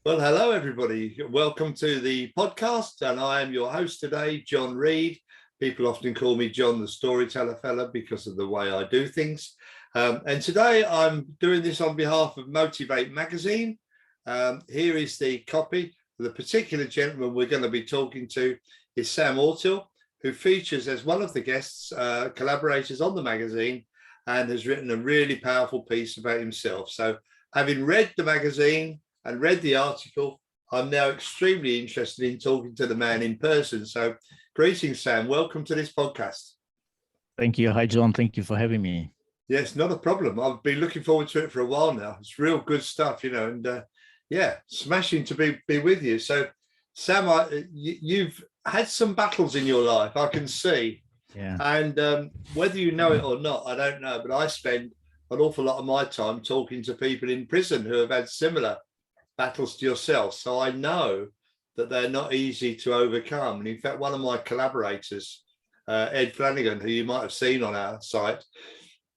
Well, hello, everybody. Welcome to the podcast. And I am your host today, John Reed. People often call me John the Storyteller fella because of the way I do things. And today I'm doing this on behalf of Motivate Magazine. Here is the copy. The particular gentleman we're going to be talking to is Sam Ortyl, who features as one of the guests, collaborators on the magazine, and has written a really powerful piece about himself. So having read the magazine and read the article, I'm now extremely interested in talking to the man in person. So greetings, Sam. Welcome to this podcast. Thank you. Hi, John. Thank you for having me. Yes, not a problem. I've been looking forward to it for a while now. It's real good stuff, and smashing to be with you. So, Sam, you've had some battles in your life, I can see. Yeah. And whether you know it or not, I don't know, but I spend an awful lot of my time talking to people in prison who have had similar battles to yourself. So I know that they're not easy to overcome. And in fact, one of my collaborators, Ed Flanagan, who you might have seen on our site,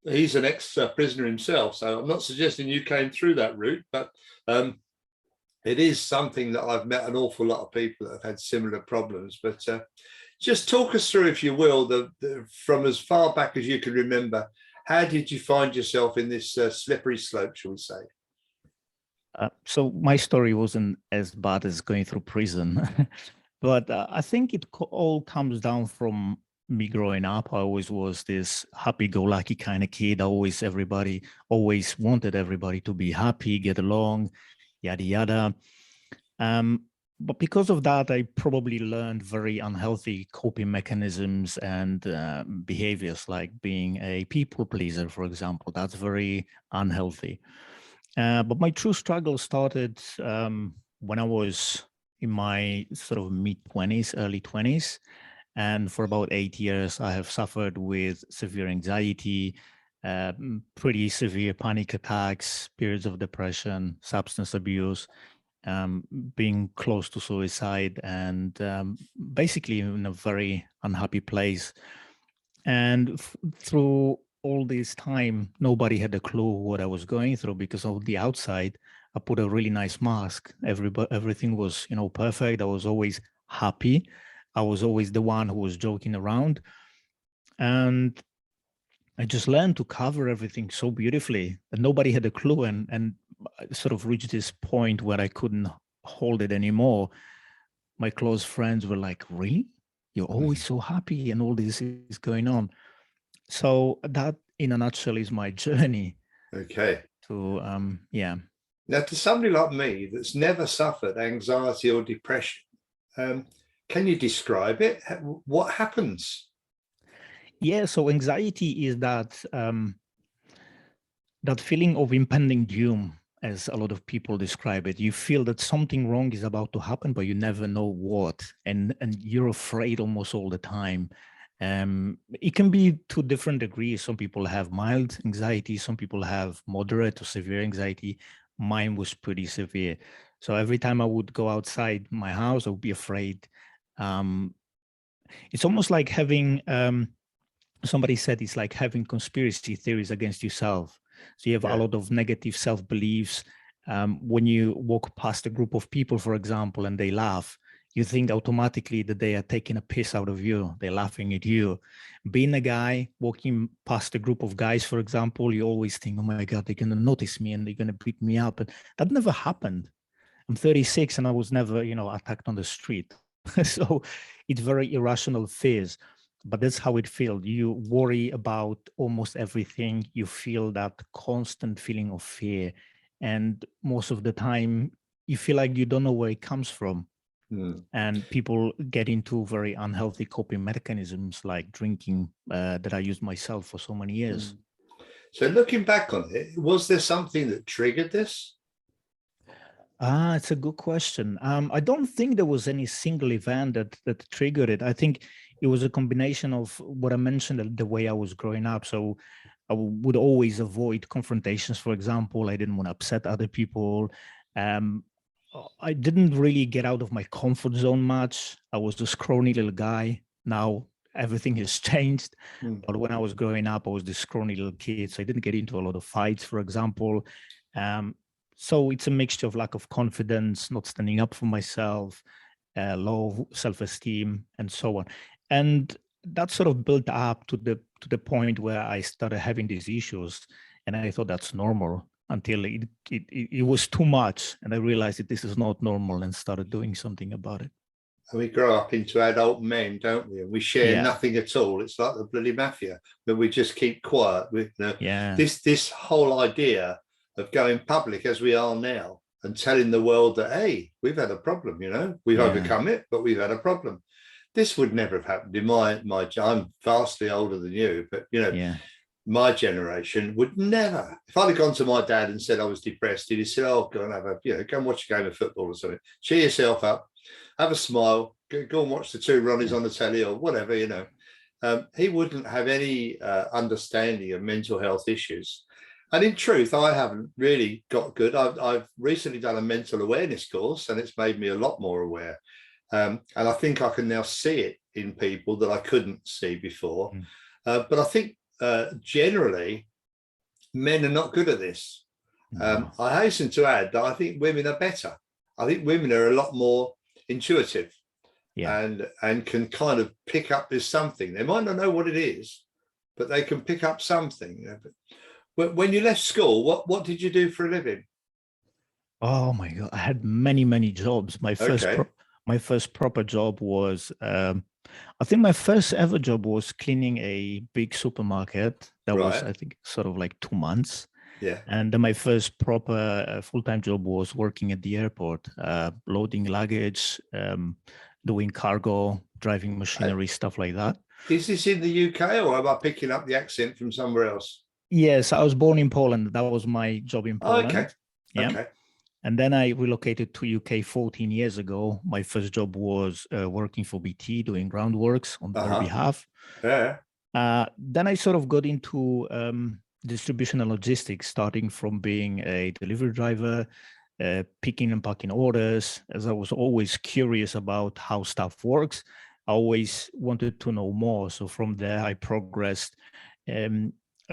he's an ex-prisoner himself. So I'm not suggesting you came through that route, but it is something that I've met an awful lot of people that have had similar problems. But just talk us through, if you will, from as far back as you can remember, how did you find yourself in this slippery slope, shall we say? So my story wasn't as bad as going through prison, but I think it all comes down from me growing up. I always was this happy-go-lucky kind of kid. Always wanted everybody to be happy, get along, yada, yada. But because of that, I probably learned very unhealthy coping mechanisms and behaviors, like being a people pleaser, for example. That's very unhealthy. But my true struggle started when I was in my sort of mid-20s, early 20s. And for about 8 years, I have suffered with severe anxiety, pretty severe panic attacks, periods of depression, substance abuse, being close to suicide, and basically in a very unhappy place. And through all this time, nobody had a clue what I was going through, because on the outside, I put a really nice mask. Everything was, perfect. I was always happy. I was always the one who was joking around. And I just learned to cover everything so beautifully that nobody had a clue, and I sort of reached this point where I couldn't hold it anymore. My close friends were like, "Really? You're always so happy and all this is going on." So that, in a nutshell, is my journey. Okay. Now, to somebody like me that's never suffered anxiety or depression, can you describe it? What happens? Yeah. So anxiety is that feeling of impending doom, as a lot of people describe it. You feel that something wrong is about to happen, but you never know what, and you're afraid almost all the time. It can be to different degrees. Some people have mild anxiety, some people have moderate to severe anxiety. Mine was pretty severe. So every time I would go outside my house, I would be afraid. It's almost like having, somebody said, it's like having conspiracy theories against yourself. So you have a lot of negative self-beliefs. When you walk past a group of people, for example, and they laugh, you think automatically that they are taking a piss out of you. They're laughing at you. Being a guy walking past a group of guys, for example, you always think, "Oh my God, they're going to notice me and they're going to beat me up." And that never happened. I'm 36 and I was never, attacked on the street. So it's very irrational fears, but that's how it feels. You worry about almost everything. You feel that constant feeling of fear. And most of the time, you feel like you don't know where it comes from. And people get into very unhealthy coping mechanisms like drinking, that I used myself for so many years. So looking back on it, was there something that triggered this? It's a good question. I don't think there was any single event that triggered it. I think it was a combination of what I mentioned, the way I was growing up. So I would always avoid confrontations, for example. I didn't want to upset other people. I didn't really get out of my comfort zone much. I was this scrawny little guy. Now everything has changed. But when I was growing up, I was this scrawny little kid. So I didn't get into a lot of fights, for example. So it's a mixture of lack of confidence, not standing up for myself, low self-esteem, and so on. And that sort of built up to the point where I started having these issues, and I thought that's normal until it was too much, and I realized that this is not normal, and started doing something about it. And we grow up into adult men, don't we? And we share Yeah. nothing at all. It's like the bloody mafia, but we just keep quiet. Yeah. This whole idea of going public as we are now and telling the world that, hey, we've had a problem, we've overcome it, but we've had a problem. This would never have happened in my I'm vastly older than you, but my generation would never. If I'd have gone to my dad and said I was depressed, he'd have said, oh, go and go and watch a game of football or something. Cheer yourself up, have a smile, go and watch the two Ronnies on the telly or whatever, He wouldn't have any understanding of mental health issues. And in truth, I haven't really got good. I've recently done a mental awareness course, and it's made me a lot more aware. And I think I can now see it in people that I couldn't see before. But I think generally, men are not good at this. I hasten to add that I think women are better. I think women are a lot more intuitive and can kind of pick up there's something. They might not know what it is, but they can pick up something. When you left school, what did you do for a living? Oh my God, I had many jobs. My first proper job was, I think my first ever job was cleaning a big supermarket. That was, I think, sort of like 2 months. Yeah. And then my first proper full-time job was working at the airport, loading luggage, doing cargo, driving machinery, stuff like that. Is this in the UK, or am I picking up the accent from somewhere else? Yes, I was born in Poland. That was my job in Poland. Okay. Yeah. Okay. And then I relocated to UK 14 years ago. My first job was working for BT, doing groundworks on their behalf. Yeah. Then I sort of got into distribution and logistics, starting from being a delivery driver, picking and packing orders, as I was always curious about how stuff works. I always wanted to know more. So from there, I progressed.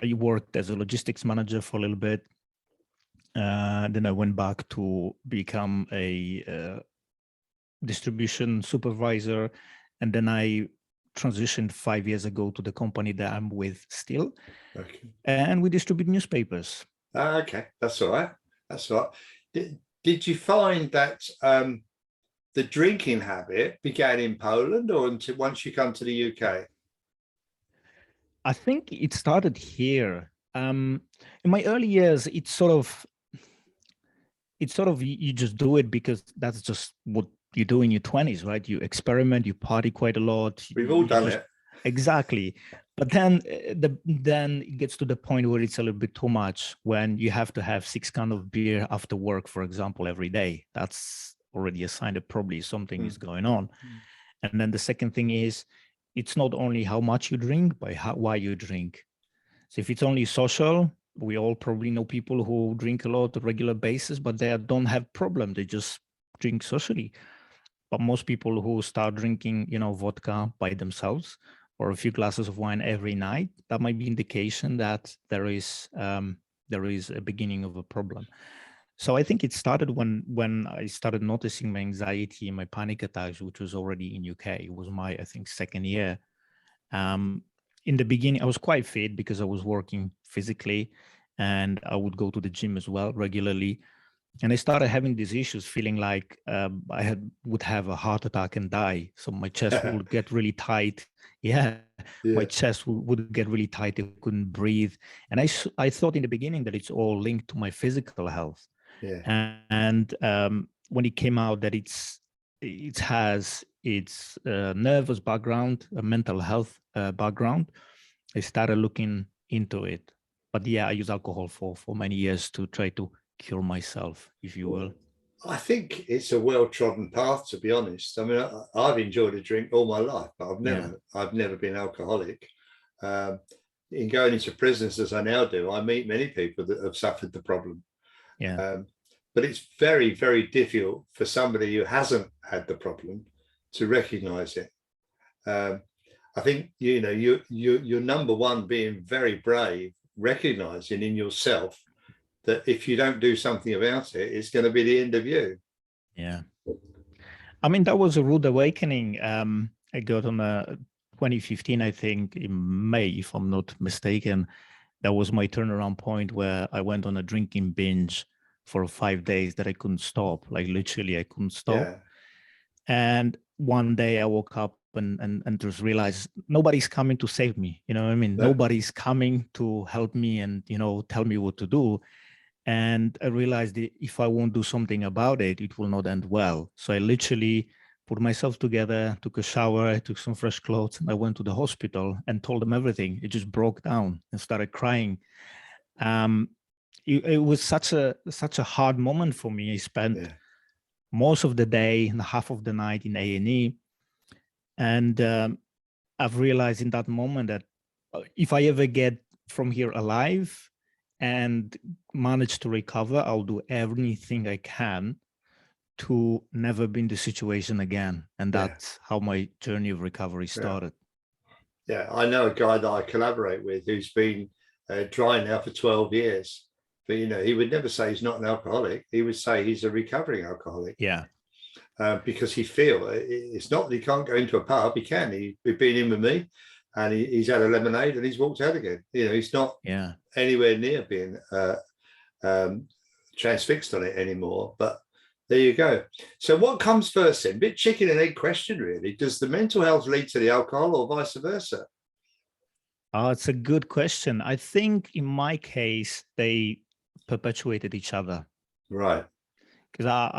I worked as a logistics manager for a little bit. Then I went back to become a distribution supervisor. And then I transitioned 5 years ago to the company that I'm with still. Okay. And we distribute newspapers. Okay, that's all right. That's all right. Did you find that the drinking habit began in Poland, or until once you come to the UK? I think it started here. In my early years, it's sort of you just do it because that's just what you do in your 20s, right? You experiment, you party quite a lot. We've all done it. Exactly. But then it gets to the point where it's a little bit too much, when you have to have 6 cans of beer after work, for example, every day. That's already a sign that probably something is going on. And then the second thing is, it's not only how much you drink, but why you drink. So if it's only social, we all probably know people who drink a lot on a regular basis, but they don't have problem. They just drink socially. But most people who start drinking, vodka by themselves, or a few glasses of wine every night, that might be indication that there is a beginning of a problem. So I think it started when I started noticing my anxiety and my panic attacks, which was already in UK. It was my, I think, second year. In the beginning, I was quite fit because I was working physically, and I would go to the gym as well regularly. And I started having these issues, feeling like I would have a heart attack and die. So my chest would get really tight. My chest would get really tight. I couldn't breathe. And I thought in the beginning that it's all linked to my physical health. And when it came out that it has its nervous background, a mental health background, I started looking into it. But I use alcohol for many years to try to cure myself, if you will. I think it's a well-trodden path, to be honest. I mean, I've enjoyed a drink all my life, but I've never been alcoholic. In going into prisons as I now do, I meet many people that have suffered the problem. But it's very, very difficult for somebody who hasn't had the problem to recognize it. I think, you're number one, being very brave, recognizing in yourself that if you don't do something about it, it's going to be the end of you. Yeah. I mean, that was a rude awakening. I got on a 2015, I think, in May, if I'm not mistaken. That was my turnaround point where I went on a drinking binge for 5 days that I couldn't stop. Like literally, I couldn't stop. Yeah. And one day I woke up and just realized nobody's coming to save me. You know what I mean? No. Nobody's coming to help me and, tell me what to do. And I realized that if I won't do something about it, it will not end well. So I literally put myself together, took a shower, I took some fresh clothes, and I went to the hospital and told them everything. It just broke down and started crying. It was such a hard moment for me. I spent most of the day and half of the night in A&E. And I've realized in that moment that if I ever get from here alive and manage to recover, I'll do everything I can to never be in the situation again. And that's how my journey of recovery started. Yeah, I know a guy that I collaborate with who's been dry now for 12 years. But, he would never say he's not an alcoholic. He would say he's a recovering alcoholic. Yeah. Because he feel it's not that he can't go into a pub. He can. He's been in with me, and he's had a lemonade and he's walked out again. He's not anywhere near being transfixed on it anymore. But there you go. So what comes first then? Bit chicken and egg question, really. Does the mental health lead to the alcohol or vice versa? Oh, it's a good question. I think in my case, they perpetuated each other. Right. Because I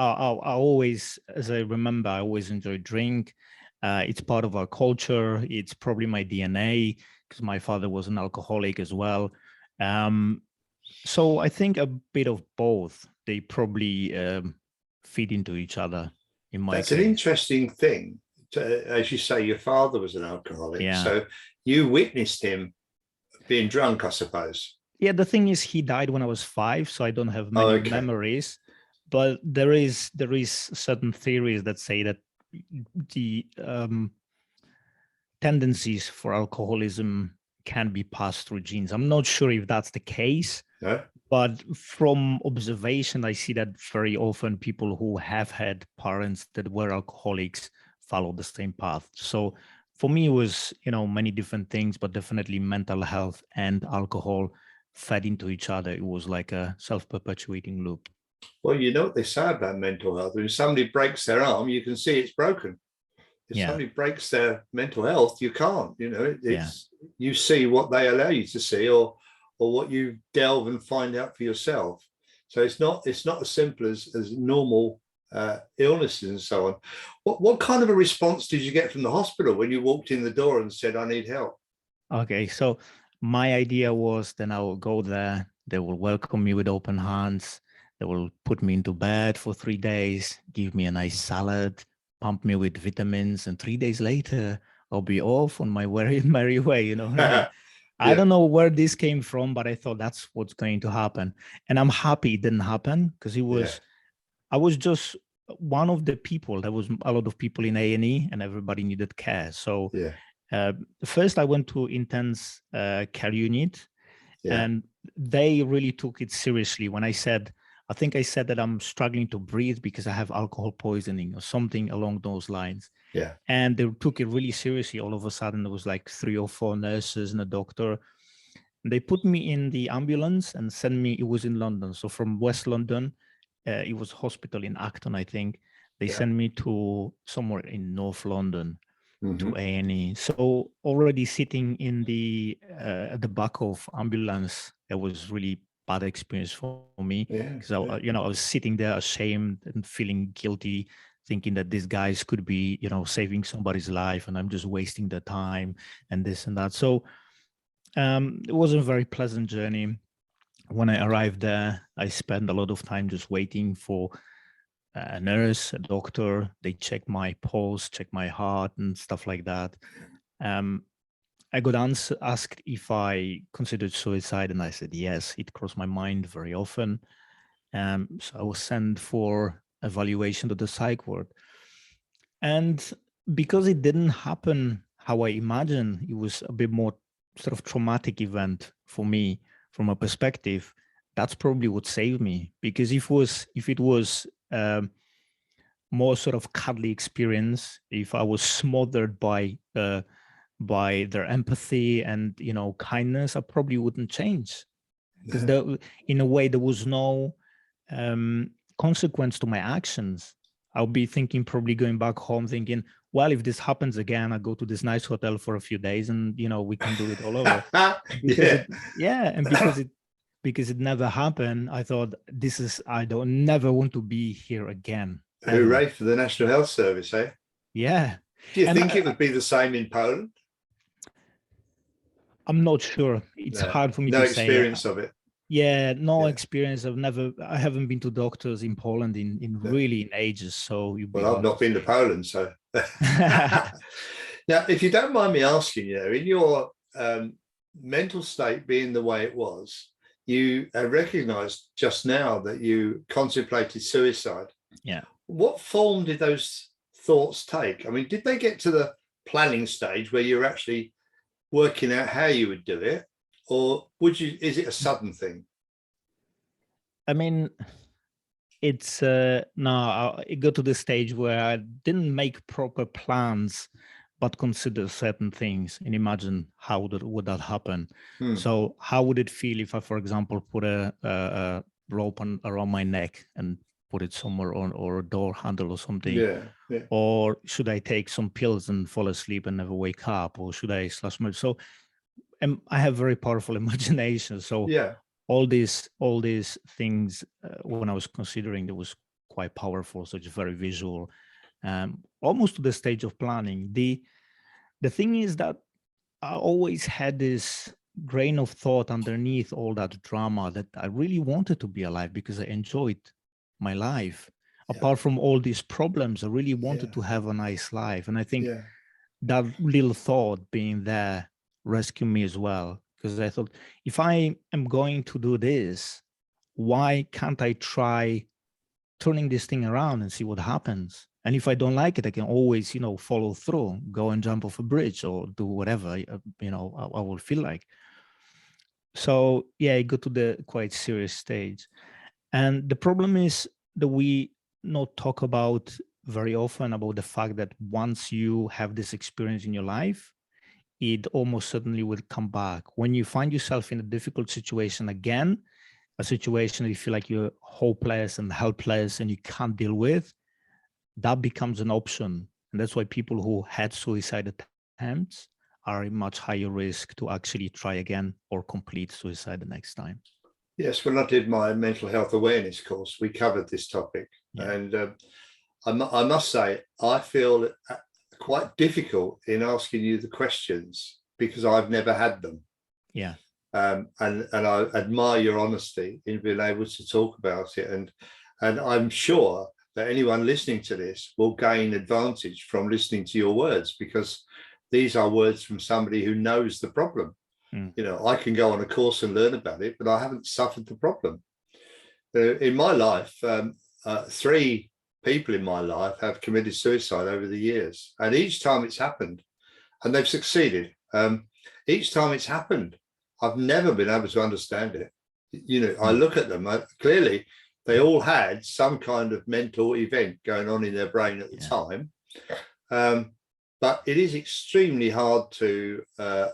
always, as I remember, I always enjoyed drink. It's part of our culture. It's probably my DNA because my father was an alcoholic as well. So I think a bit of both. They probably feed into each other in my case. That's an interesting thing. As you say, your father was an alcoholic. Yeah. So you witnessed him being drunk, I suppose. Yeah, the thing is, he died when I was 5, so I don't have many memories. But there is certain theories that say that the tendencies for alcoholism can be passed through genes. I'm not sure if that's the case, but from observation, I see that very often people who have had parents that were alcoholics follow the same path. So for me, it was, many different things, but definitely mental health and alcohol fed into each other. It was like a self-perpetuating loop. Well, you know what they say about mental health. When somebody breaks their arm, you can see it's broken. If somebody breaks their mental health, you can't. You see what they allow you to see, or what you delve and find out for yourself. So it's not as simple as normal illnesses and so on. What kind of a response did you get from the hospital when you walked in the door and said, "I need help"? Okay, so my idea was then I will go there. They will welcome me with open hands. They will put me into bed for 3 days, give me a nice salad, pump me with vitamins, and 3 days later, I'll be off on my very merry way, I don't know where this came from, but I thought that's what's going to happen. And I'm happy it didn't happen because I was just one of the people. There was a lot of people in A&E and everybody needed care. So first I went to intense care unit and they really took it seriously when I think I said that I'm struggling to breathe because I have alcohol poisoning or something along those lines. Yeah. And they took it really seriously. All of a sudden, there was like 3 or 4 nurses and a doctor. And they put me in the ambulance and sent me, it was in London. So from West London, it was hospital in Acton, I think. They sent me to somewhere in North London to A&E. So already sitting in at the back of ambulance, it was really bad experience for me because I was sitting there ashamed and feeling guilty, thinking that these guys could be, saving somebody's life and I'm just wasting their time and this and that. So it wasn't a very pleasant journey. When I arrived there, I spent a lot of time just waiting for a nurse, a doctor. They checked my pulse, checked my heart and stuff like that. I got asked if I considered suicide, and I said yes. It crossed my mind very often. So I was sent for evaluation to the psych ward. And because it didn't happen how I imagined, it was a bit more sort of traumatic event for me from a perspective. that's probably what saved me. Because if it was more sort of cuddly experience, if I was smothered by their empathy and kindness, I probably wouldn't change, because in a way there was no consequence to my actions. I'll be thinking, probably going back home thinking, well, if this happens again, I go to this nice hotel for a few days and we can do it all over. Because because it never happened, I thought, I don't never want to be here again. Hooray for the National Health Service, eh? Yeah. Do you think it would be the same in Poland? I'm not sure. It's hard for me to say. No experience of it. Yeah, no experience. I haven't been to doctors in Poland in really in ages. So I've not been to Poland, so. Now, if you don't mind me asking, in your mental state being the way it was, you recognized just now that you contemplated suicide. Yeah. What form did those thoughts take? I mean, did they get to the planning stage where you're actually working out how you would do it, or is it a sudden thing? I mean, it's no, it got to the stage where I didn't make proper plans, but consider certain things and imagine how would that happen. So how would it feel if I, for example, put a rope around my neck and put it somewhere on, or a door handle or something? Yeah. Or should I take some pills and fall asleep and never wake up? Or should I slash my... So I have very powerful imagination. So all these things, when I was considering, it was quite powerful. So it's very visual, almost to the stage of planning. The thing is that I always had this grain of thought underneath all that drama that I really wanted to be alive, because I enjoyed my life. Apart from all these problems, I really wanted to have a nice life. And I think that little thought being there rescued me as well, because I thought, if I am going to do this, why can't I try turning this thing around and see what happens? And if I don't like it, I can always, follow through, go and jump off a bridge or do whatever, I will feel like. So it got to the quite serious stage. And the problem is that we not talk about very often about the fact that once you have this experience in your life, it almost certainly will come back. When you find yourself in a difficult situation again, a situation that you feel like you're hopeless and helpless and you can't deal with, that becomes an option. And that's why people who had suicide attempts are at much higher risk to actually try again or complete suicide the next time. Yes, when I did my mental health awareness course, we covered this topic. And I must say, I feel quite difficult in asking you the questions because I've never had them. Yeah. And I admire your honesty in being able to talk about it. And I'm sure that anyone listening to this will gain advantage from listening to your words, because these are words from somebody who knows the problem. I can go on a course and learn about it, but I haven't suffered the problem. In my life, 3 people in my life have committed suicide over the years, and each time it's happened, and they've succeeded. Each time it's happened, I've never been able to understand it. I look at them, clearly they all had some kind of mental event going on in their brain at the time. But it is extremely hard to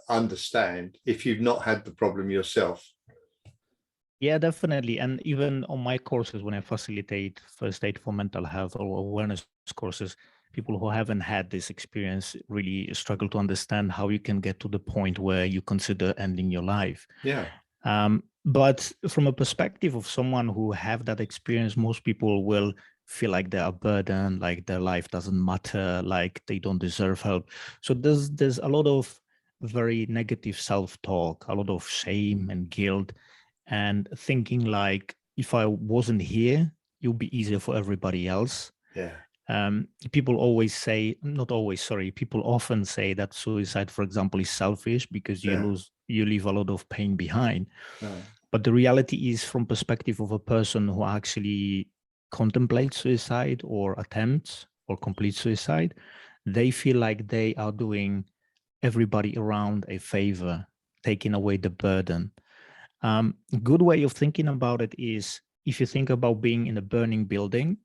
understand if you've not had the problem yourself. Yeah, definitely. And even on my courses, when I facilitate first aid for mental health or awareness courses, people who haven't had this experience really struggle to understand how you can get to the point where you consider ending your life. Yeah. But from a perspective of someone who have that experience, most people will feel like they are burdened, like their life doesn't matter, like they don't deserve help. So there's a lot of very negative self-talk, a lot of shame and guilt, and thinking like, if I wasn't here, it'll be easier for everybody else. Yeah. People always say, not always, sorry, people often say that suicide, for example, is selfish because you leave a lot of pain behind. But the reality is, from perspective of a person who actually contemplates suicide or attempts or complete suicide, they feel like they are doing everybody around a favor, taking away the burden. A good way of thinking about it is if you think about being in a burning building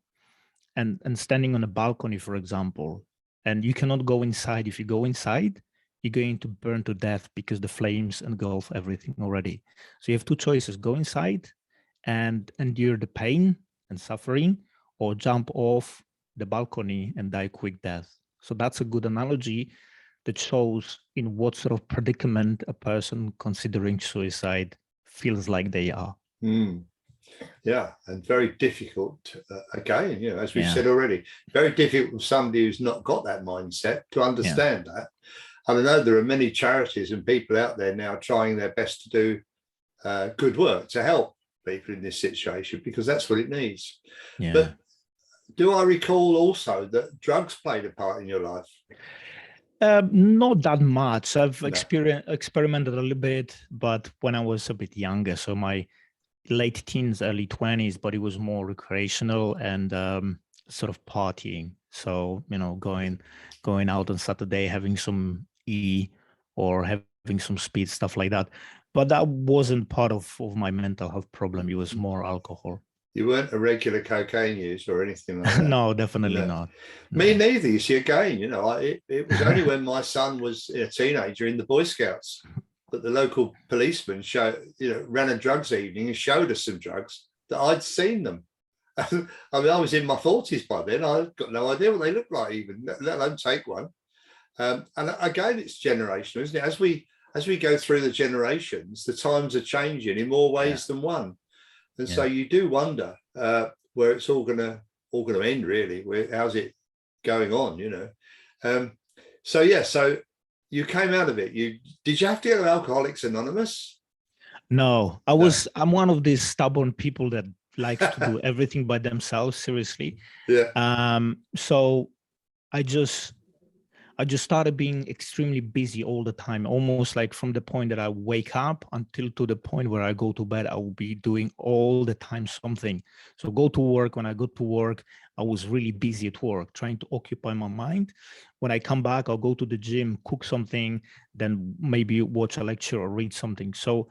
and standing on a balcony, for example, and you cannot go inside. If you go inside, you're going to burn to death because the flames engulf everything already. So you have two choices: go inside and endure the pain and suffering, or jump off the balcony and die quick death. So that's a good analogy that shows in what sort of predicament a person considering suicide feels like they are. Mm. Yeah, and very difficult, again, as we've Yeah. said already, very difficult for somebody who's not got that mindset to understand that. And I know there are many charities and people out there now trying their best to do good work to help people in this situation, because that's what it needs. Yeah. But do I recall also that drugs played a part in your life? Not that much. I've experimented a little bit, but when I was a bit younger, so my late teens, early 20s, but it was more recreational and sort of partying. So, going out on Saturday, having some or having some speed, stuff like that. But that wasn't part of my mental health problem. It was more alcohol. You weren't a regular cocaine user or anything like that? No, definitely not. No. Me neither. You see, again, it was only when my son was a teenager in the Boy Scouts that the local policeman ran a drugs evening and showed us some drugs that I'd seen them. I mean, I was in my 40s by then. I've got no idea what they look like, even, let alone take one. And again, it's generational, isn't it? As we go through the generations, the times are changing in more ways than one. And so you do wonder where it's all gonna end, really. How's it going on, So you came out of it. Did you have to go to Alcoholics Anonymous? No, I'm one of these stubborn people that likes to do everything by themselves, seriously. Yeah. So I just started being extremely busy all the time, almost like from the point that I wake up until to the point where I go to bed, I will be doing all the time something. So go to work. When I go to work, I was really busy at work, trying to occupy my mind. When I come back, I'll go to the gym, cook something, then maybe watch a lecture or read something. So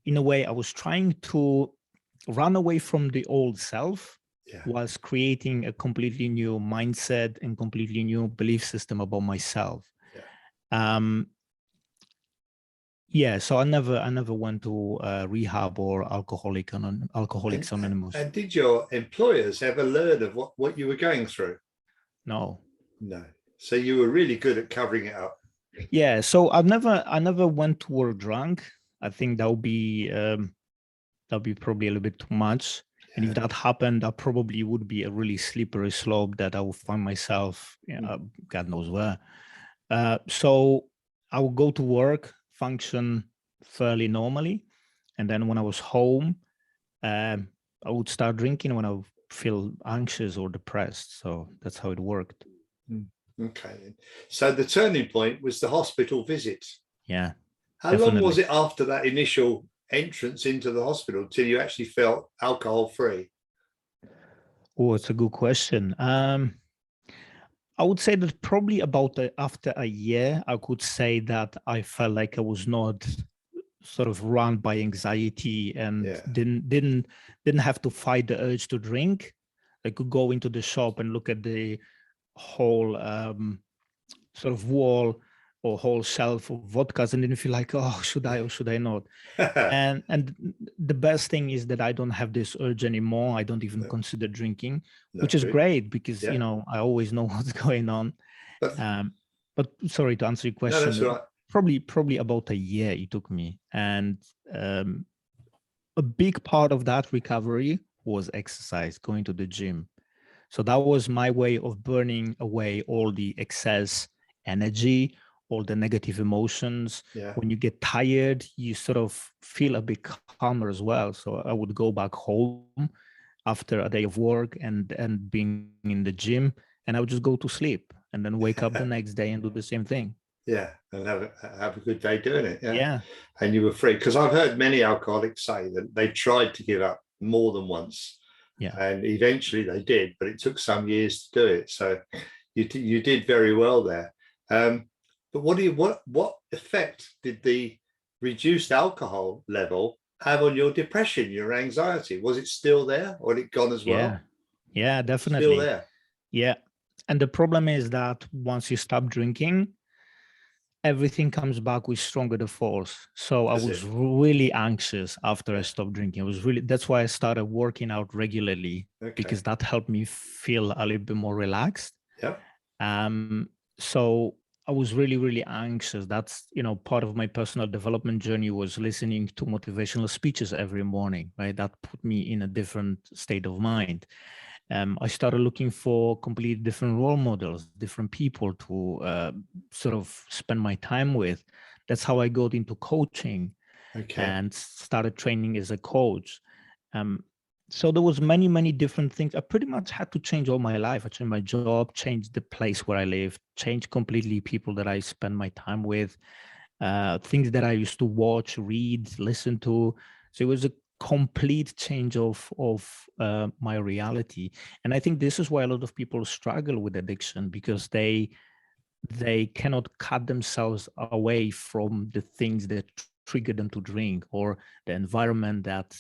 in a way, I was trying to run away from the old self, whilst creating a completely new mindset and completely new belief system about myself. So I never went to rehab or Alcoholics Anonymous. And did your employers ever learn of what you were going through? No. So you were really good at covering it up. Yeah. So I never went to work drunk. I think that would be probably a little bit too much. And if that happened, that probably would be a really slippery slope that I would find myself, God knows where. So I would go to work, function fairly normally. And then when I was home, I would start drinking when I would feel anxious or depressed. So that's how it worked. Okay. So the turning point was the hospital visit. Yeah. How long was it after that initial entrance into the hospital till you actually felt alcohol free? Oh, it's a good question. I would say that probably about after a year, I could say that I felt like I was not sort of run by anxiety and didn't have to fight the urge to drink. I could go into the shop and look at the whole sort of wall or whole shelf of vodkas and then feel like, oh, should I or should I not? and the best thing is that I don't have this urge anymore. I don't even consider drinking, which is great because I always know what's going on. But sorry, to answer your question, no, that's right. Probably about a year it took me, and a big part of that recovery was exercise, going to the gym. So that was my way of burning away all the excess energy, all the negative emotions. When you get tired, you sort of feel a bit calmer as well. So I would go back home after a day of work and being in the gym, and I would just go to sleep and then wake up the next day and do the same thing. Yeah, and have a good day doing it. Yeah. And you were free. Because I've heard many alcoholics say that they tried to give up more than once. Yeah. And eventually they did, but it took some years to do it. So you did very well there. But what effect did the reduced alcohol level have on your depression, your anxiety? Was it still there, or had it gone as well? Yeah, Still definitely. there. Yeah. And the problem is that once you stop drinking, everything comes back with stronger the force. So I Is was it? really anxious after I Yeah. stopped drinking. That's why I started working out regularly, because Okay. that helped me feel a little bit more relaxed. Yeah. So I was really, really anxious. That's, part of my personal development journey was listening to motivational speeches every morning, right? That put me in a different state of mind. I started looking for completely different role models, different people to sort of spend my time with. That's how I got into coaching Okay. and started training as a coach. So there was many, many different things. I pretty much had to change all my life. I changed my job, changed the place where I live, changed completely people that I spend my time with, things that I used to watch, read, listen to. So it was a complete change of my reality. And I think this is why a lot of people struggle with addiction, because they cannot cut themselves away from the things that trigger them to drink, or the environment that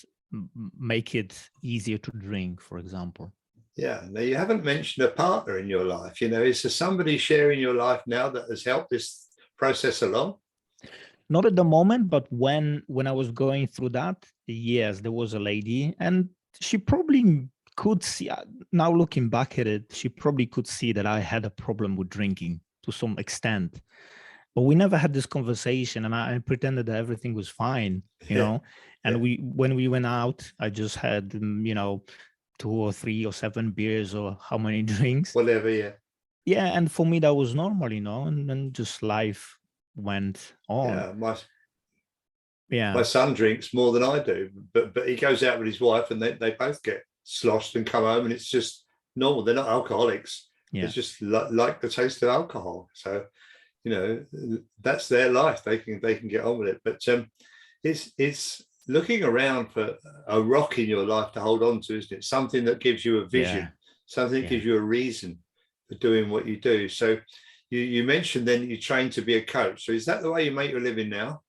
make it easier to drink, for example. Yeah. Now, you haven't mentioned a partner in your life. Is there somebody sharing your life now that has helped this process along? Not at the moment, but when I was going through that, yes, there was a lady, and she probably could see, now looking back at it, she probably could see that I had a problem with drinking to some extent. But we never had this conversation, and I pretended that everything was fine, Yeah. And Yeah. when we went out, I just had, 2 or 3 or 7 beers, or how many drinks. Whatever. Yeah. Yeah, and for me that was normal, and then just life went on. Yeah. My Yeah, son drinks more than I do, but he goes out with his wife, and they both get sloshed and come home, and it's just normal. They're not alcoholics. They yeah, just like the taste of alcohol. So, that's their life. They can get on with it. But it's looking around for a rock in your life to hold on to, isn't it? Something that gives you a vision, yeah, something that yeah. gives you a reason for doing what you do. So you mentioned then that you trained to be a coach. So is that the way you make your living now?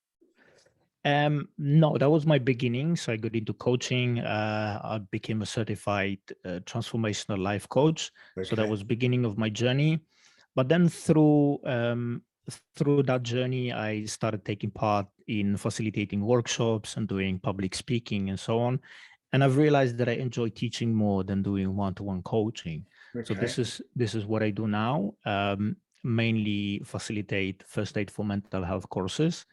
No, that was my beginning. So I got into coaching. I became a certified transformational life coach. So that Okay. was beginning of my journey. But then through that journey, I started taking part in facilitating workshops and doing public speaking and so on. And I've realized that I enjoy teaching more than doing one-to-one coaching. So Okay. this is what I do now. Mainly facilitate first aid for mental health courses.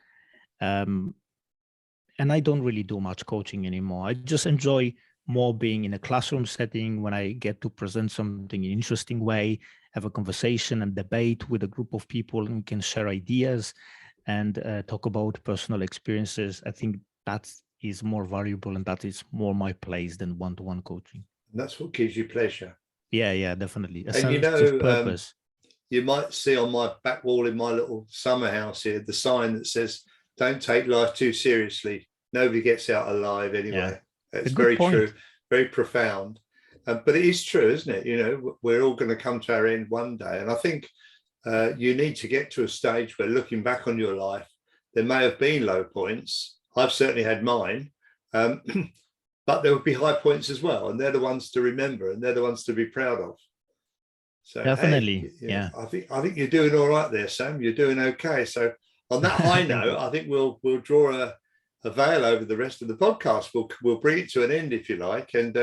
And I don't really do much coaching anymore. I just enjoy more being in a classroom setting when I get to present something in an interesting way, have a conversation and debate with a group of people, and can share ideas and talk about personal experiences. I think that is more valuable, and that is more my place than one-to-one coaching. And that's what gives you pleasure. Yeah, definitely. A And sense of purpose. you might see on my back wall in my little summer house here the sign that says, "Don't take life too seriously. Nobody gets out alive anyway." Yeah, a It's good very point. true, very profound. But it is true, isn't it? We're all going to come to our end one day. And I think you need to get to a stage where, looking back on your life, there may have been low points. I've certainly had mine. But there would be high points as well. And they're the ones to remember, and they're the ones to be proud of. So, hey, Definitely. Yeah. I think you're doing all right there, Sam. You're doing okay. So on that high Thank note, you. I think we'll draw a veil over the rest of the podcast. We'll bring it to an end, if you like. And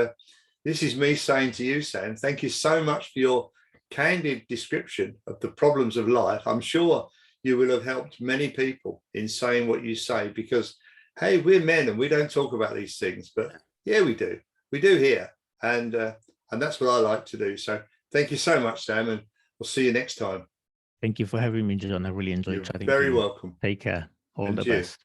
this is me saying to you, Sam, thank you so much for your candid description of the problems of life. I'm sure you will have helped many people in saying what you say, because, hey, we're men and we don't talk about these things, but yeah, we do. We do here. And that's what I like to do. So thank you so much, Sam, and we'll see you next time. Thank you for having me, John. I really enjoyed You're chatting to very you. welcome. Take care. All And the you. best.